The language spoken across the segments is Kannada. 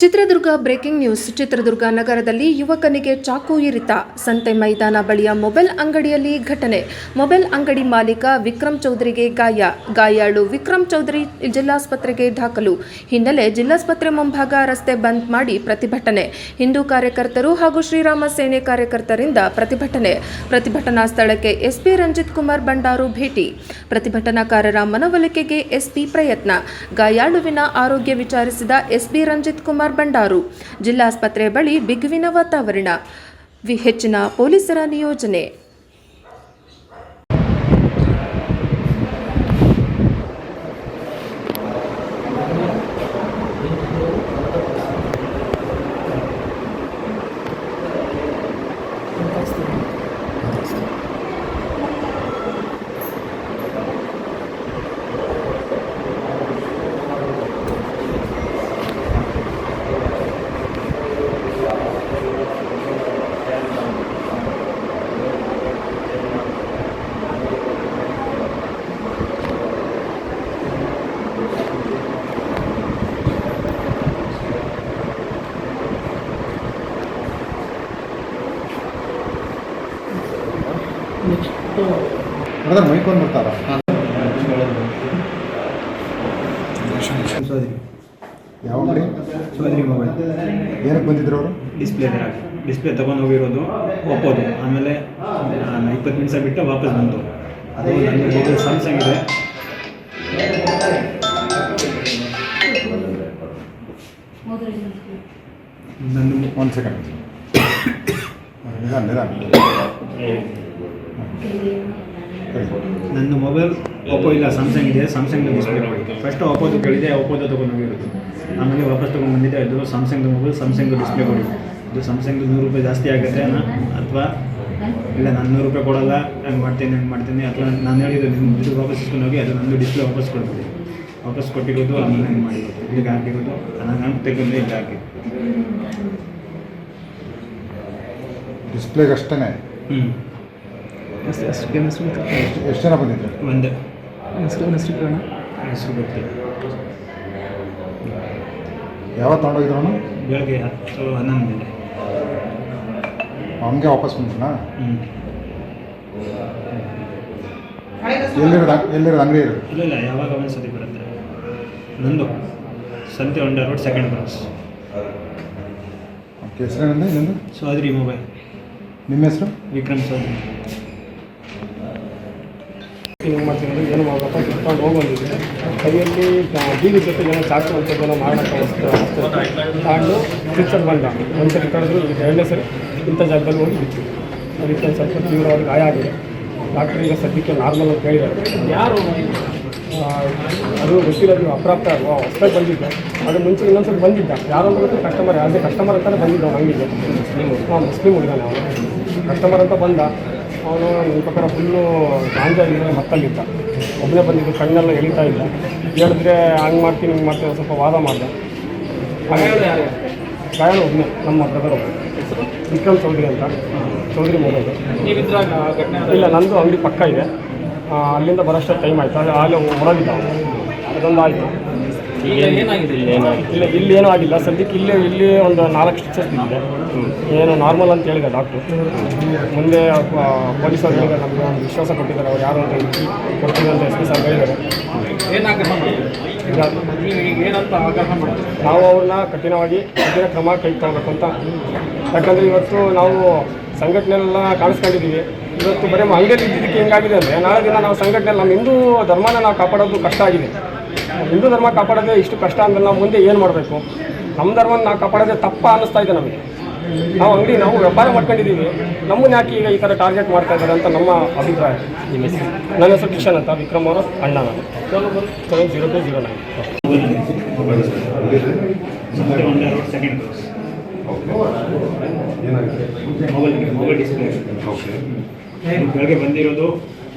Chitradurga breaking news. ಚಿತ್ರದುರ್ಗ ನಗರದಲ್ಲಿ ಯುವಕನಿಗೆ ಚಾಕು ಇರಿತ. ಸಂತೆ ಮೈದಾನ ಬಳಿಯ ಮೊಬೈಲ್ ಅಂಗಡಿಯಲ್ಲಿ ಘಟನೆ. ಮೊಬೈಲ್ ಅಂಗಡಿ ಮಾಲೀಕ ವಿಕ್ರಮ್ ಚೌಧರಿಗೆ ಗಾಯಾಳು ವಿಕ್ರಮ್ ಚೌಧರಿ ಜಿಲ್ಲಾಸ್ಪತ್ರೆಗೆ ದಾಖಲು. ಹಿನ್ನೆಲೆ ಜಿಲ್ಲಾಸ್ಪತ್ರೆ ಮುಂಭಾಗ ರಸ್ತೆ ಬಂದ್ ಮಾಡಿ ಪ್ರತಿಭಟನೆ. ಹಿಂದೂ ಕಾರ್ಯಕರ್ತರು ಹಾಗೂ ಶ್ರೀರಾಮ ಸೇನೆ ಕಾರ್ಯಕರ್ತರಿಂದ ಪ್ರತಿಭಟನೆ. ಪ್ರತಿಭಟನಾ ಸ್ಥಳಕ್ಕೆ ಎಸ್ಪಿ ರಂಜಿತ್ ಕುಮಾರ್ ಬಂಡಾರು ಭೇಟಿ. ಪ್ರತಿಭಟನಾಕಾರರ ಮನವೊಲಿಕೆಗೆ ಎಸ್ಪಿ ಪ್ರಯತ್ನ. ಗಾಯಾಳುವಿನ ಆರೋಗ್ಯ ವಿಚಾರಿಸಿದ ಎಸ್ಪಿ ರಂಜಿತ್ ಕುಮಾರ್ ಬಂಡಾರು. ಜಿಲ್ಲಾಸ್ಪತ್ರೆ ಬಳಿ ಬಿಗುವಿನ ವಾತಾವರಣ. ಹೆಚ್ಚಿನ ಪೊಲೀಸರ ನಿಯೋಜನೆ. ಬ್ರದರ್ ಮೈಕೊಂಡು ಬರ್ತಾರ ಯಾವ ಮಾಡಿ ಚೌಧರಿ ಮೊಬೈಲ್ ಏನಕ್ಕೆ ಬಂದಿದ್ರು ಅವರು? ಡಿಸ್ಪ್ಲೇ ತೊಗೊಂಡು ಹೋಗಿರೋದು ಒಪ್ಪೋದು. ಆಮೇಲೆ 20 ನಿಮಿಷ ಬಿಟ್ಟು ವಾಪಸ್ ಬಂತು. ಅದು ನನ್ನ ಮೊಬೈಲ್ ಸ್ಯಾಮ್ಸಂಗ್ ಇದೆ. ನನ್ನ ಒಂದು ಸೆಕೆಂಡ್ ನಿಧಾನ ನನ್ನ ಮೊಬೈಲ್ ಒಪ್ಪೋ ಇಲ್ಲ, ಸ್ಯಾಮ್ಸಂಗ್ ಇದೆ. ಸ್ಯಾಮ್ಸಂಗ್ ಡಿಸ್ಪ್ಲೇ ನೋಡಿ. ಫಸ್ಟ್ ಒಪ್ಪೋದು ಕೇಳಿದೆ, ಒಪ್ಪೋದು ತೊಗೊಂಡು ಹೋಗಿರೋದು. ಆಮೇಲೆ ವಾಪಸ್ ತೊಗೊಂಡು ಬಂದಿದ್ದೆ. ಅದು ಸ್ಯಾಮ್ಸಂಗ್ ಮೊಬೈಲ್, ಸ್ಯಾಮ್ಸಂಗ್ ಡಿಸ್ಪ್ಲೇ ಕೊಡಿ. ಇದು ಸ್ಯಾಮ್ಸಂಗ್ 100 ರೂಪಾಯಿ ಜಾಸ್ತಿ ಆಗುತ್ತೆ ಅಥವಾ ಇಲ್ಲ ನಾನು 100 ರೂಪಾಯಿ ಕೊಡೋಲ್ಲ, ಹಂಗೆ ಮಾಡ್ತೀನಿ ಅಥವಾ ನಾನು ಹೇಳಿದ್ದು ನಿಮ್ಮ ದುಡ್ಡು ವಾಪಸ್ ಇಸ್ಕೊಂಡು ಹೋಗಿ ಅದು ನಂದು ಡಿಸ್ಪ್ಲೇ ವಾಪಸ್ ಕೊಡ್ತೀನಿ. ವಾಪಸ್ ಕೊಟ್ಟಿರೋದು ಆಮೇಲೆ ಹಂಗೆ ಮಾಡಿರೋದು. ಇಲ್ಲಿಗೆ ಹಾಕಿರೋದು ನಾನು ತೆಗೆದು ಇಲ್ಲಿ ಹಾಕಿ ಡಿಸ್ಪ್ಲೇಗೆ ಅಷ್ಟೇ. ಎಷ್ಟು ಜನ ಬಂದಿದ್ರು? ಒಂದೇ ಹೆಸರು ಹೆಸರು ಗೊತ್ತಿಲ್ಲ. ಯಾವತ್ತು ತೊಗೊಂಡೋಗಿದ್ರು ಅವನು? ಬೆಳಗ್ಗೆ 10-11 ಮೇಲೆ ಅವನಿಗೆ ವಾಪಸ್ ಬಂದ್ರಾ? ಎಲ್ಲಿರೋದು ಅಂಗಡಿ ಇರೋದು? ಇಲ್ಲ ಯಾವಾಗ ಒಂದು ಸತಿ ಬರುತ್ತೆ. ನಂದು ಸಂತೆ ಹೊಂಡ ರೋಡ್, ಸೆಕೆಂಡ್ ಕ್ರಾಸ್. ಹೆಸರೇನಂದ್ರೆ ಇನ್ನೊಂದು? ಚೌಧರಿ ಮೊಬೈಲ್. ನಿಮ್ಮ ಹೆಸರು? ವಿಕ್ರಮ್ ಚೌಧರಿ. ಏನು ಮಾಡ್ತೀನಿ ಅಂದರೆ ಏನು ಮಾಡಬೇಕು ಕಿತ್ಕೊಂಡು ಹೋಗ್ಬಂದಿದ್ದೆ. ಕೈಯಲ್ಲಿ ಬೀಗ ಜೊತೆ ಏನೋ ಚಾಕು ಅಂತೇನೋ ಮಾಡೋಕ್ಕೆ ತಗೊಂಡು ಟೀಚರ್ ಬಂದ. ಒಂದು ಸರಿ ಕಳೆದ್ರು, ಎರಡನೇ ಸರಿ ಇಂಥ ಜಾಗದಲ್ಲಿ ಹೋಗಿ ಬಿತ್ತು. ಅದಕ್ಕೆ ಒಂದು ಸ್ವಲ್ಪ ತೀವ್ರವಾಗಿ ಗಾಯ ಆಗಿದೆ. ಡಾಕ್ಟ್ರ್ ಈಗ ಸದ್ಯಕ್ಕೆ ನಾರ್ಮಲ್ ಅಂತ ಹೇಳಿದ್ದಾರೆ. ಯಾರು ಅದು ಗೊತ್ತಿರೋದು ಅಪ್ರಾಪ್ತ ಹೊಸದಾಗಿ ಬಂದಿದ್ದೆ. ಅದು ಮುಂಚೆ ಇನ್ನೊಂದ್ಸರಿ ಬಂದಿದ್ದ. ಯಾರೋ ಗೊತ್ತು ಕಸ್ಟಮರ್, ಅದೇ ಕಸ್ಟಮರ್ ಅಂತಲೇ ಬಂದಿದ್ದ ಅಂಗಡಿಗೆ. ಮುಸ್ಲಿಮ್ ಹುಡುಗನೇ ಅವನು. ಕಸ್ಟಮರ್ ಅಂತ ಬಂದ. ಅವನು ನನ್ನ ಪ್ರಕಾರ ಫುಲ್ಲು ಗಾಂಜಾ ಇದ್ದರೆ ಮತ್ತಲ್ಲಿದ್ದ. ಒಬ್ಬನೇ ಬಂದಿದ್ದು, ಕಣ್ಣೆಲ್ಲ ಎಳಿತಾ ಇದ್ದ. ಹೇಳಿದ್ರೆ ಹಂಗೆ ಮಾಡ್ತೀನಿ ಹಿಂಗೆ ಮಾಡ್ತೀನಿ ಸ್ವಲ್ಪ ವಾದ ಮಾಡಿದೆ. ಗಾಯಾಳು ಒಬ್ಬನೇ, ನಮ್ಮ ಬ್ರದರ್ ಒಬ್ಬರು ವಿಕ್ರಮ್ ಚೌಧರಿ ಅಂತ. ಚೌಧರಿ ಮೊಬೈಲ್. ಇಲ್ಲ, ನಂದು ಅಂಗಡಿ ಪಕ್ಕ ಇದೆ. ಅಲ್ಲಿಂದ ಬರೋಷ್ಟು ಟೈಮ್ ಆಯಿತು. ಅಲ್ಲಿ ಹೊರಗಿದ್ದ ಅವನು. ಅದೊಂದು ಆಯಿತು. ಇಲ್ಲ ಇಲ್ಲೇನೂ ಆಗಿಲ್ಲ ಸದ್ಯಕ್ಕೆ. ಇಲ್ಲಿ ಒಂದು 4 ಸ್ಟಿಚಸ್ ಬಿದ್ದಿದೆ. ಏನು ನಾರ್ಮಲ್ ಅಂತ ಹೇಳಿದೆ ಡಾಕ್ಟ್ರು. ಮುಂದೆ ಪೊಲೀಸರು ಹೇಳಿದ್ದಾರೆ, ನಮಗೆ ಒಂದು ವಿಶ್ವಾಸ ಕೊಟ್ಟಿದ್ದಾರೆ. ಅವ್ರು ಯಾರು ಅಂತ ಕೊಡ್ತೀವಿ ಅಂತ ಎಸ್ ಪಿ ಸರ್ ಹೇಳಿದ್ದಾರೆ. ನಾವು ಅವ್ರನ್ನ ಕಠಿಣ ಕ್ರಮ ಕೈಗೊಳ್ಳಬೇಕು ಅಂತ. ಯಾಕಂದರೆ ಇವತ್ತು ನಾವು ಸಂಘಟನೆಲ್ಲ ಕಾಣಿಸ್ಕೊಂಡಿದ್ದೀವಿ. ಇವತ್ತು ಬರೀ ಅಂಗಡಿಯಲ್ಲಿ ಇದ್ದಿದ್ದಕ್ಕೆ ಹೆಂಗಾಗಿದೆ ಅಂದರೆ, ನಾಳೆ ದಿನ ನಾವು ಸಂಘಟನೆಯಲ್ಲಿ ನಮ್ಮ ಹಿಂದೂ ಧರ್ಮನ ನಾವು ಕಾಪಾಡೋದು ಕಷ್ಟ ಆಗಿದೆ. ಹಿಂದೂ ಧರ್ಮ ಕಾಪಾಡೋದೇ ಇಷ್ಟು ಕಷ್ಟ ಅಂದರೆ ನಾವು ಮುಂದೆ ಏನು ಮಾಡಬೇಕು? ನಮ್ಮ ಧರ್ಮನ ನಾವು ಕಾಪಾಡೋದೇ ತಪ್ಪ ಅನ್ನಿಸ್ತಾ ಇದೆ ನಮಗೆ. ನಾವು ವ್ಯಾಪಾರ ಮಾಡ್ಕೊಂಡಿದ್ದೀವಿ, ನಮ್ಮನ್ನ ಯಾಕೆ ಈಗ ಈ ಥರ ಟಾರ್ಗೆಟ್ ಮಾಡ್ತಾ ಇದ್ದಾರೆ ಅಂತ ನಮ್ಮ ಅಭಿಪ್ರಾಯ. ನನ್ನ ಹೆಸರು ಕಿಶನ್ ಅಂತ, ವಿಕ್ರಮ್ ಅವರ ಅಣ್ಣ ನಾನು. 7009. ಮೊಬೈಲ್ ಡಿಸ್ಪ್ಲೇ ಬೆಳಗ್ಗೆ ಬಂದಿರೋದು.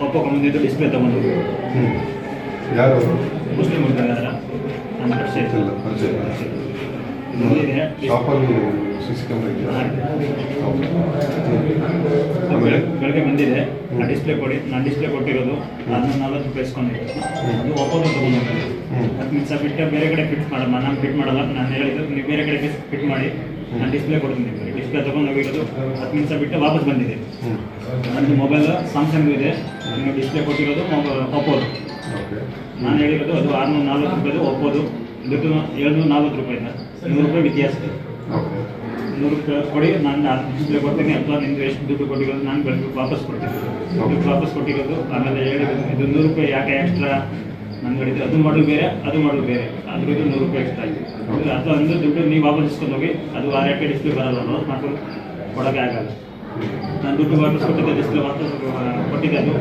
ಒಪ್ಪೋ ಬಂದಿದ್ದು ಡಿಸ್ಪ್ಲೇ ತೊಗೊಂಡಿದ್ದು. ಯಾರು? ಮುಸ್ಲಿಮ್ ಹುಡುಗರ ಶಾಪಲ್ಲಿ CC ಕ್ಯಾಮ್ರಾ ಬೆಳಗ್ಗೆ ಬಂದಿದೆ. ಆ ಡಿಸ್ಪ್ಲೇ ಕೊಡಿ, ನಾನು ಡಿಸ್ಪ್ಲೇ ಕೊಟ್ಟಿರೋದು ಅದನ್ನ 40 ರೂಪಾಯಿ ಇಸ್ಕೊಂಡಿದ್ದೆ. ಅದು ಒಪ್ಪೋದು ತೊಗೊಂಡು ಹ್ಞೂ 10 ನಿಮಿಷ ಬಿಟ್ಟು ಬೇರೆ ಕಡೆ ಫಿಟ್ ಮಾಡಮ್ಮ, ನಾನು ಫಿಟ್ ಮಾಡಲ್ಲ, ನಾನು ಹೇಳಿದ್ದು ನೀವು ಬೇರೆ ಕಡೆ ಫಿಟ್ ಮಾಡಿ ನಾನು ಡಿಸ್ಪ್ಲೇ ಕೊಡ್ತೀನಿ ನಿಮಗೆ. ಡಿಸ್ಪ್ಲೇ ತೊಗೊಂಡು ಹೋಗಿರೋದು 10 ನಿಮಿಷ ಬಿಟ್ಟು ವಾಪಸ್ ಬಂದಿದೆ. ಹ್ಞೂ ನಂದು ಮೊಬೈಲ್ ಸ್ಯಾಮ್ಸಂಗ್ ಇದೆ, ನೀವು ಡಿಸ್ಪ್ಲೇ ಕೊಟ್ಟಿರೋದು ಒಪ್ಪೋದು. ಓಕೆ ನಾನು ಹೇಳಿರೋದು ಅದು 640 ರೂಪಾಯಿದು ಒಪ್ಪೋದು, ದುಡ್ಡು 740 ರೂಪಾಯಿಂದ 100 ರೂಪಾಯಿ ವ್ಯತ್ಯಾಸ ಇದೆ. ಓಕೆ 100 ರೂಪಾಯಿ ಕೊಡಿ, ನಾನು ಡಿಸ್ಪ್ಲೇ ಕೊಡ್ತೀನಿ, ಅಥವಾ ನಿಮ್ದು ಎಷ್ಟು ದುಡ್ಡು ಕೊಟ್ಟಿರೋದು ನಾನು ವಾಪಸ್ ಕೊಡ್ತೀನಿ. ದುಡ್ಡು ವಾಪಸ್ ಕೊಟ್ಟಿರೋದು, ಆಮೇಲೆ ಹೇಳಿರೋದು ಇದು 100 ರೂಪಾಯಿ ಯಾಕೆ ಎಕ್ಸ್ಟ್ರಾ ನಾನು ಹೇಳಿದ್ದು, ಅದು ಮಾಡಲು ಬೇರೆ ಅದು ಮಾಡಲು ಬೇರೆ, ಅದ್ರದ್ದು 100 ರೂಪಾಯಿ ಎಕ್ಸ್ಟ್ರಾ ಆಯಿತು. ಅಥವಾ ಒಂದು ದುಡ್ಡು ನೀವು ವಾಪಸ್ ಇಸ್ಕೊಂಡು ಹೋಗಿ, ಅದು ವಾರಕ್ಕೆ ಡಿಸ್ಪ್ಲೇ ಬರಲ್ಲ, ಲಾಸ್ ಮಾಡ್ಕೊಂಡು ಕೊಡೋಕ್ಕೆ ಆಗಲ್ಲ. ನಾನು ದುಡ್ಡು ವಾಪಸ್ ಕೊಟ್ಟಿದ್ದೆ, ಡಿಸ್ಪ್ಲೇ ವಾಪಸ್ ಕೊಟ್ಟಿದ್ದೆ ಅದು